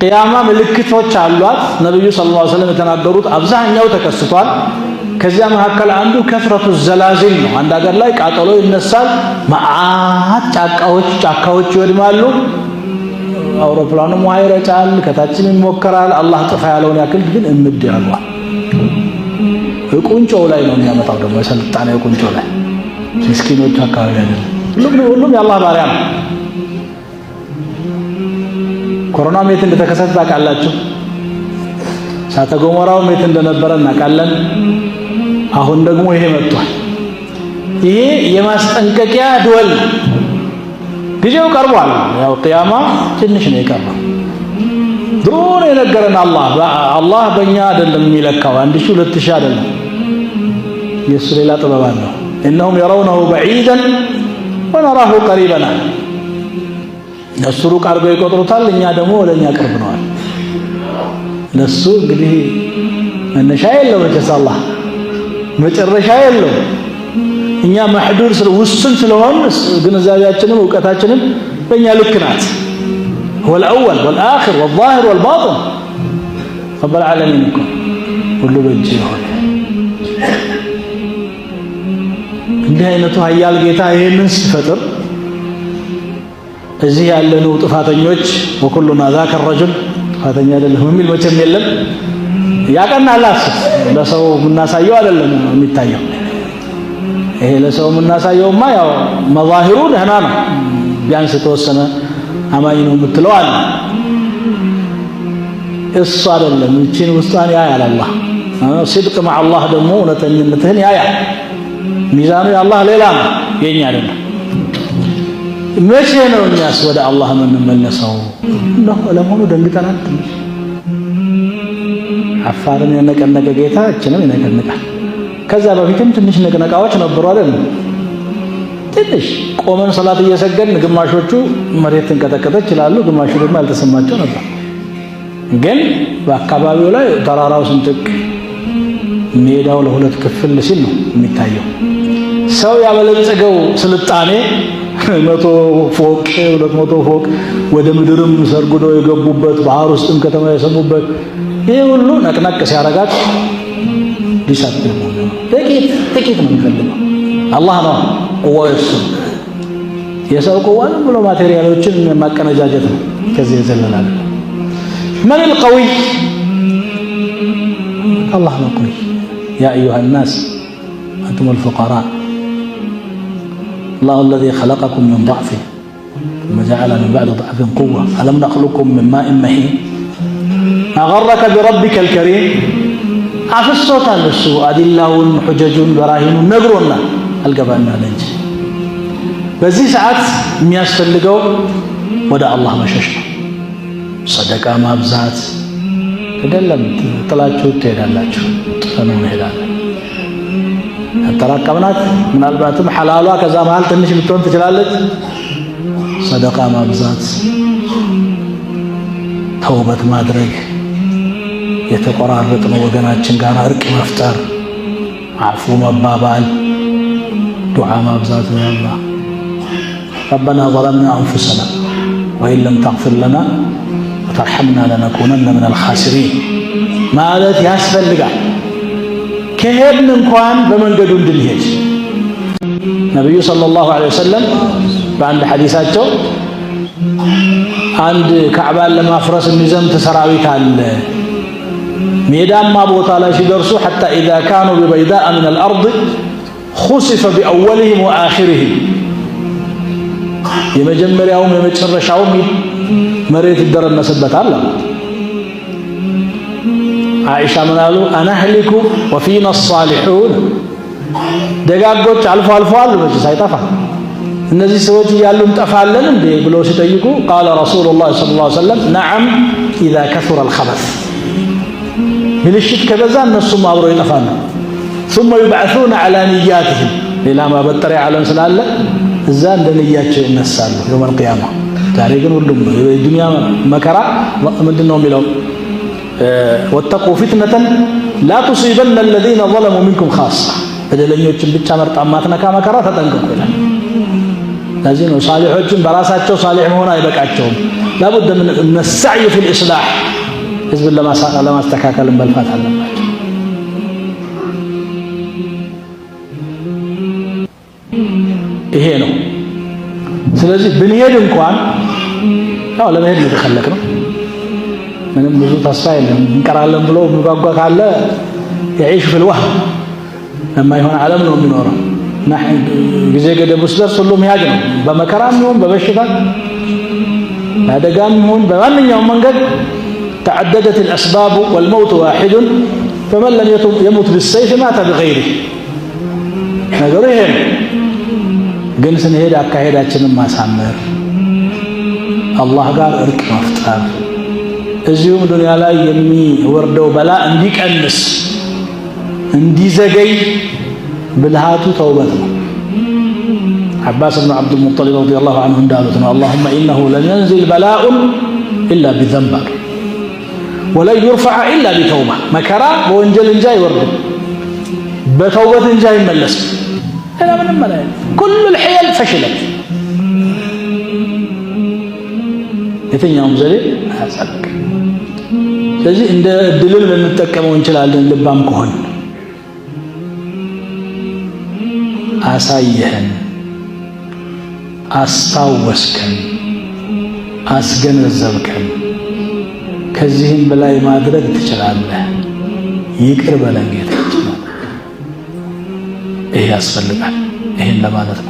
ቂያማ ምልክቶች አሏት። ነብዩ ሰለላሁ ዐለይሂ ወሰለም የተናገሩት አብዛኛው ተከስቷል። ከዚያ መካከል አንዱ ከፍረቱ ዘላዚል ነው። አንድ ሀገር ላይ ቃጠሎ ይነሳል፣ መዓት ጫካዎች ይወድማሉ፣ አውሮፕላኑም ውሃ ይረጫል፣ ከታችም ይሞከራል። አላህ ጥፋ ያለውን ያክል ግን እምድ ያሏል። ቁንጮው ላይ ነው የሚያመጣው ደግሞ የሰልጣኔ ቁንጮ ላይ ምስኪኖች አካባቢ አይደለም። ሁሉም የአላህ ባሪያ ነው። ኮሮና ሜት እንደተከሰተ ታውቃላችሁ። እሳተ ገሞራው ሜት እንደነበረ እናውቃለን። አሁን ደግሞ ይሄ መጥቷል። ይሄ የማስጠንቀቂያ ደወል ጊዜው ቀርቧል። ያው ቂያማ ትንሽ ነው የቀረው። ድሮ ነው የነገረን አላህ በእኛ አይደለም የሚለካው 1000 2000 አይደለም። የሱ ሌላ ጥበብ አለው። إنهم يرونه بعيدا ونراه قريبا እነሱ ሩቅ አድርገው ይቆጥሩታል፣ እኛ ደግሞ ወደኛ ቅርብ ነው። ለሱ እንግዲህ መነሻ የለው መቼስ አላህ መጨረሻ የለው። እኛ መሕዱር ውስን ስለሆን ግንዛቤያችንም እውቀታችንም በእኛ ልክ ናት። هو الأول والآخر والظاهر والباطن رب العالمين እኮ ሁሉ በእጁ ይሆን። እንዲህ አይነቱ ኃያል ጌታ ይሄንን ሲፈጥር እዚህ ያለነው ጥፋተኞች ወኩሉና ذاك الرجل ጥፋተኛ አይደለም የሚል መቼም የለም። ያቀናል አስብ ለሰው የምናሳየው አይደለም የሚታየው። ይሄ ለሰው የምናሳየውማ ያው መዛሂሩ ደህና ነው፣ ቢያንስ ተወሰነ አማኝ ነው የምትለው አለ። እሱ አይደለም እቺን ውስጣን ያያል አላህ። صدق مع الله ደግሞ እውነተኝነትህን ያያል። ሚዛኑ የአላህ ሌላ ነው፣ የኛ አይደለም። መቼ ነው እኛስ ወደ አላህ የምንመለሰው? ነው ለመሆኑ ደንግጠናል። አፋርን የነቀነቀ ጌታ እችንም ይነቀንቃል። ከዛ በፊትም ትንሽ ነቅነቃዎች ነበሩ አይደል? ትንሽ ቆመን ሰላት እየሰገድን ግማሾቹ መሬት ተንቀጠቀጠች ይላሉ፣ ግማሹ ደግሞ ያልተሰማቸው ነበር። ግን በአካባቢው ላይ ተራራው ስንጥቅ ሜዳው ለሁለት ክፍል ሲል ነው የሚታየው። ሰው ያበለጸገው ስልጣኔ 100 ፎቅ 200 ፎቅ ወደ ምድርም ሰርጉዶ የገቡበት ባህር ውስጥም ከተማ የሰሙበት ይሄ ሁሉ ነቅነቅ ሲያረጋት ዲሳፕሊን ነው። ጥቂት ነው የሚፈልገው አላህ ነው ቁዋው እሱ። የሰው ቁዋ ብሎ ማቴሪያሎችን ማቀነጃጀት ነው። ከዚህ የዘለላል من القوي الله القوي يا أيها الناس أنتم الفقراء الله الذي خلقكم من ضعف ثم جعل من بعد ضعف قوة ألم نخلقكم من ماء مهين ما غرك بربك الكريم عفصوت السوء أدلة حجج براهين نقرنا القبائلنا لنج በዚህ ሰዓት የሚያስፈልገው ወደ አላህ መሸሽ ነው። ሰደቃ ማብዛት አይደለም። ጥላችሁ ትሄዳላችሁ፣ ጥፈኑ እንሄዳለን። አጠራቀምናት ምናልባትም ሐላሏ ከዛ መሃል ትንሽ ልትሆን ትችላለች። ሰደቃ ማብዛት፣ ተውበት ማድረግ፣ የተቆራረጥነው ወገናችን ጋር እርቅ መፍጠር፣ አፉ መባባል፣ ዱዓ ማብዛት ነው። አላህ ربنا ظلمنا أنفسنا وإن لم تغفر لنا وترحمنا لنكونن من الخاسرين ማለት ያስፈልጋል። ከሄድን እንኳን በመንገዱ እንድንሄድ ነብዩ ሰለላሁ ዐለይሂ ወሰለም በአንድ ሐዲሳቸው አንድ ካዕባን ለማፍረስ የሚዘምት ሰራዊት አለ። ሜዳማ ቦታ ላይ ሲደርሱ حتى إذا كانوا ببيداء من الأرض خسف بأولهم وآخرهم የመጀመሪያውም የመጨረሻውም መሬት ይደረመሰበታል። አይሻ ምን አሉ? አናህሊኩ ወፊና الصالحون ደጋጎች አልፎ አሉ መቼ ሳይጠፋ እነዚህ ሰዎች እያሉ እንጠፋለን እንዴ ብለው ሲጠይቁ قال رسول الله صلى الله عليه وسلم نعم إذا كثر الخبث ብልሽት ከበዛ እነሱም አብረው ይጠፋሉ። ثم يبعثون على نياتهم ሌላ ማበጠሪያ ዓለም ስላለ እዛ እንደነያቸው ይነሳሉ የውመል ቂያማ። ዛሬ ግን ሁሉም የዱንያ መከራ ምንድነው የሚለው? ወተቁ ፊትነተን ላ ቱሲበነ الذين ظلموا منكم خاصة በደለኞችን ብቻ መርጣ ማትነካ መከራ ተጠንቀቁ ይላል። ለዚህ ነው ሳሊሖችን በራሳቸው ሳሊሕ መሆን አይበቃቸውም። لابد من السعي في الإصلاح حزب لما استكاكل بالفات አለባቸው ይሄ ነው ስለዚህ ብንሄድ እንኳን ያው ለመሄድ የተከለከ ነው ምንም ብዙ ተስፋ የለም እንቀራለን ብሎ ምጓጓ ካለ يعيش في الوهم لما يهون ዓለም ነው የሚኖረው ጊዜ ገደብ ውስጥ ሁሉም ያጅ ነው በመከራም ይሁን በበሽታ አደጋም ይሁን በማንኛውም መንገድ تعددت الأسباب والموت واحد فمن لم يمت بالسيف مات بغيره ነገሩ ይሄ ግን ስንሄድ አካሄዳችንን ማሳመር አላህ ጋር እርቅ መፍጠር እዚሁም ዱንያ ላይ የሚወርደው በላ እንዲቀንስ እንዲዘገይ ብልሃቱ ተውበት ነው عباس بن عبد المطلب رضي الله عنه እንዳሉት ነው اللهم إنه لن ينزل بلاء إلا بذنب ولن يرفع إلا بتوبة مكرا بوንጀል እንጂ አይወርድም በተውበት እንጂ አይመለስም أنا من الملائكة كل الحيل فشلت የትኛውም ዘዴ አያጸድቅ ስለዚህ እንደ ድልም ልንጠቀመው እንችላለን ልባም ከሆነ አሳየህን አስታወስከን አስገነዘብከን ከዚህም በላይ ማድረግ ትችላለህ ይቅር በለን ጌታችን ይሄ ያስፈልጋል ይሄን ለማለት ነው